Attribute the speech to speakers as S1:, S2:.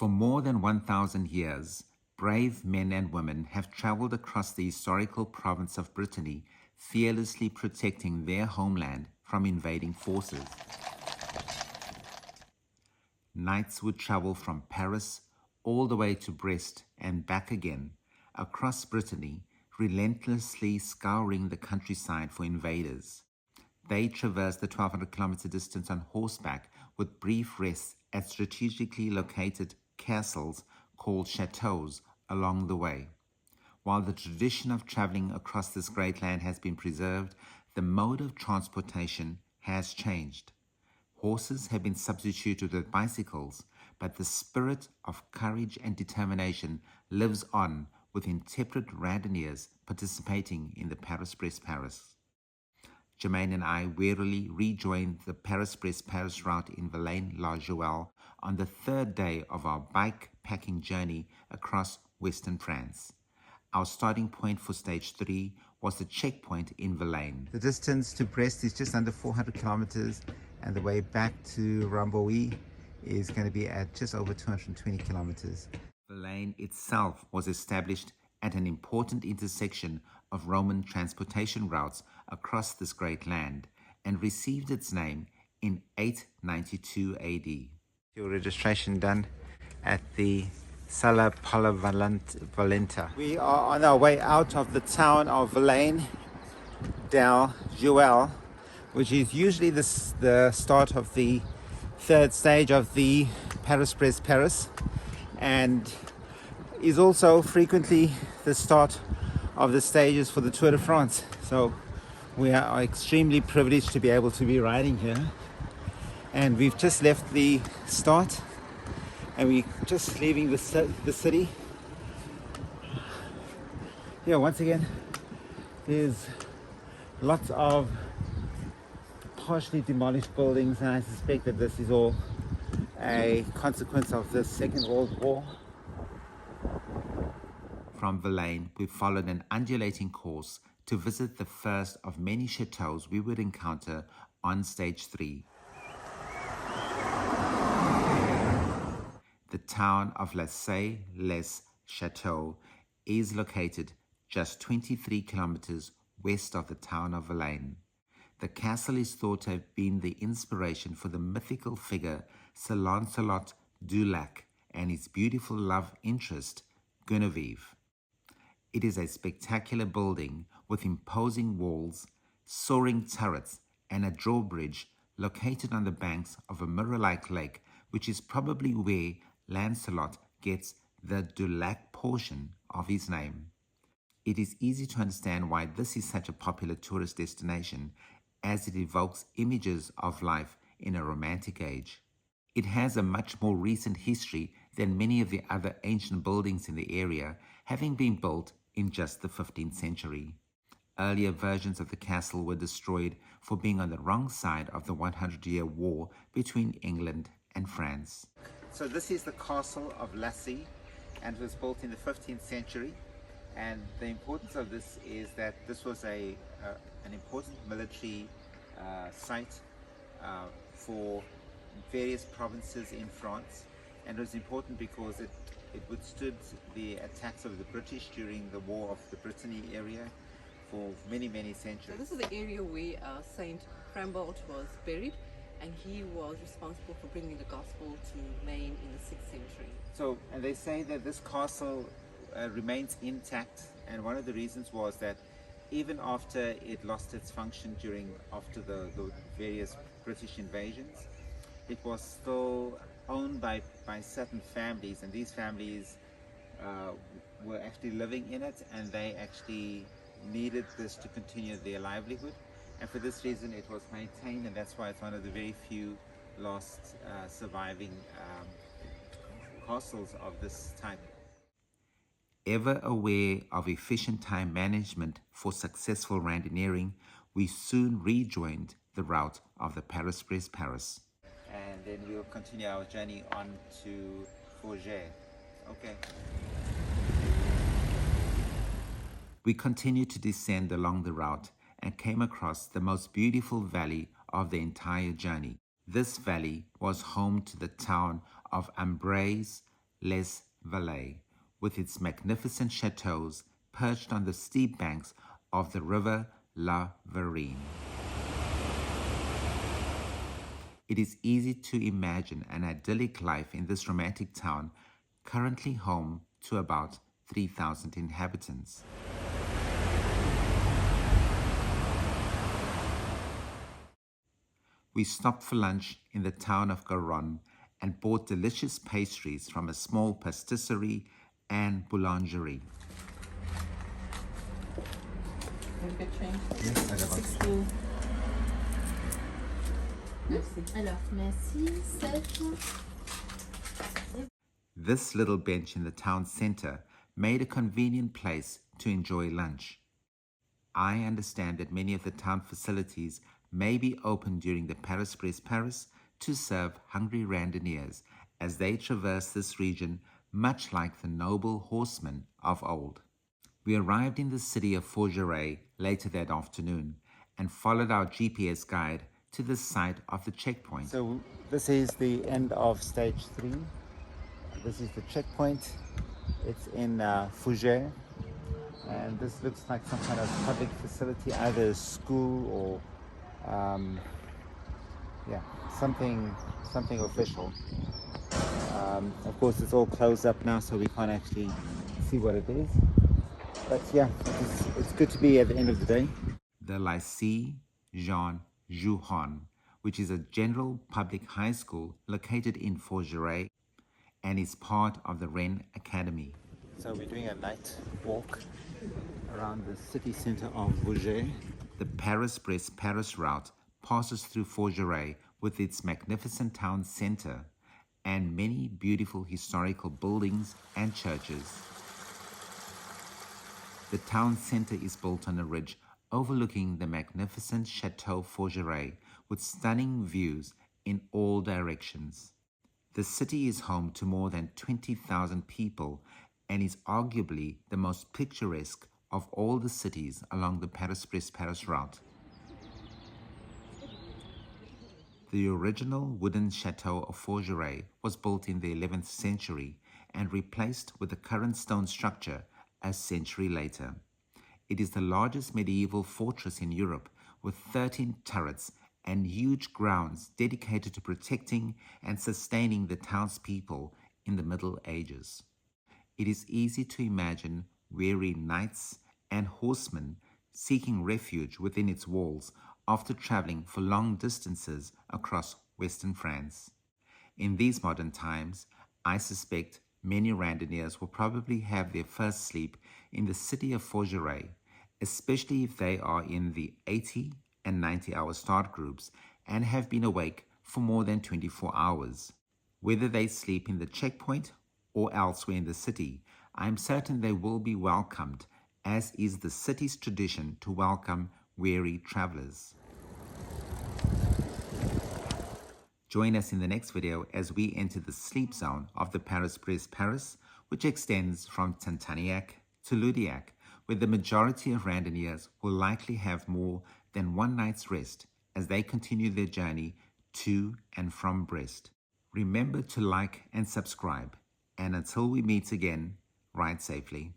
S1: For more than 1,000 years, brave men and women have traveled across the historical province of Brittany, fearlessly protecting their homeland from invading forces. Knights would travel from Paris all the way to Brest and back again, across Brittany, relentlessly scouring the countryside for invaders. They traversed the 1,200-kilometer distance on horseback with brief rests at strategically located castles called chateaux along the way. While the tradition of traveling across this great land has been preserved, the mode of transportation has changed. Horses have been substituted with bicycles, but the spirit of courage and determination lives on with intrepid randonneurs participating in the Paris Brest Paris. Jermaine and I wearily rejoined the Paris Brest Paris route in Villaine, La Joelle on the third day of our bike-packing journey across Western France. Our starting point for stage 3 was the checkpoint in Villaine. The distance to Brest is just under 400 kilometers, and the way back to Rambouillet is going to be at just over 220 kilometers. Villaine itself was established at an important intersection of Roman transportation routes across this great land and received its name in 892 AD. Your registration done at the Sala Polivalenta. We are on our way out of the town of Villaine del Joelle, which is usually the start of the third stage of the Paris Brest Paris, and is also frequently the start of the stages for the Tour de France. So we are extremely privileged to be able to be riding here, and we've just left the start and we're just leaving the city. Yeah, once again, there's lots of partially demolished buildings, and I suspect that this is all a consequence of the Second World War. From Villaine, we followed an undulating course to visit the first of many chateaux we would encounter on stage 3. The town of Les-Châteaux is located just 23 kilometers west of the town of Villaine. The castle is thought to have been the inspiration for the mythical figure Sir Lancelot du Lac and his beautiful love interest, Guinevere. It is a spectacular building with imposing walls, soaring turrets, and a drawbridge located on the banks of a mirror-like lake, which is probably where Lancelot gets the du Lac portion of his name. It is easy to understand why this is such a popular tourist destination, as it evokes images of life in a romantic age. It has a much more recent history than many of the other ancient buildings in the area, having been built in just the 15th century. Earlier versions of the castle were destroyed for being on the wrong side of the 100-year war between England and France. So this is the castle of Lacy, and it was built in the 15th century. And the importance of this is that this was an important military site for various provinces in France, and it was important because it withstood the attacks of the British during the War of the Brittany area for many centuries.
S2: So this is the area where Saint Frambalt was buried, and he was responsible for bringing the gospel to Maine in the 6th century.
S1: So, and they say that this castle remains intact, and one of the reasons was that even after it lost its function after the various British invasions, it was still owned by certain families, and these families were actually living in it, and they actually needed this to continue their livelihood. And for this reason it was maintained, and that's why it's one of the very few last surviving castles of this type. Ever aware of efficient time management for successful randonneering, we soon rejoined the route of the Paris Brest Paris. And then we'll continue our journey on to Fougères. Okay. We continued to descend along the route and came across the most beautiful valley of the entire journey. This valley was home to the town of Ambrais Les Valais, with its magnificent chateaux perched on the steep banks of the river La Verine. It is easy to imagine an idyllic life in this romantic town, currently home to about 3,000 inhabitants. We stopped for lunch in the town of Garonne and bought delicious pastries from a small pastisserie and boulangerie.
S2: Yes, 16. Merci.
S3: Alors, merci, 7.
S1: This little bench in the town center made a convenient place to enjoy lunch. I understand that many of the town facilities may be open during the Paris Brest Paris to serve hungry randonneurs as they traverse this region, much like the noble horsemen of old. We arrived in the city of Fougères later that afternoon and followed our GPS guide to the site of the checkpoint.
S4: So this is the end of stage 3. This is the checkpoint. It's in Fougères, and this looks like some kind of public facility, either a school or something official. Of course, it's all closed up now, so we can't actually see what it is. But yeah, it's good to be at the end of the day.
S1: The Lycée Jean Jouhan, which is a general public high school located in Fougères and is part of the Rennes Academy.
S4: So we're doing a night walk around the city center of Fougères.
S1: The Paris Brest Paris route passes through Fougères with its magnificent town center and many beautiful historical buildings and churches. The town center is built on a ridge overlooking the magnificent Chateau Fougères with stunning views in all directions. The city is home to more than 20,000 people and is arguably the most picturesque of all the cities along the Paris Brest Paris route. The original wooden chateau of Fougères was built in the 11th century and replaced with the current stone structure a century later. It is the largest medieval fortress in Europe with 13 turrets and huge grounds dedicated to protecting and sustaining the townspeople in the Middle Ages. It is easy to imagine weary knights and horsemen seeking refuge within its walls after traveling for long distances across Western France. In these modern times, I suspect many randonneurs will probably have their first sleep in the city of Fougères, especially if they are in the 80 and 90-hour start groups and have been awake for more than 24 hours. Whether they sleep in the checkpoint or elsewhere in the city, I am certain they will be welcomed, as is the city's tradition to welcome weary travelers. Join us in the next video as we enter the sleep zone of the Paris Brest Paris, which extends from Tantaniac to Loudéac, where the majority of randonneurs will likely have more than one night's rest as they continue their journey to and from Brest. Remember to like and subscribe, and until we meet again, ride safely.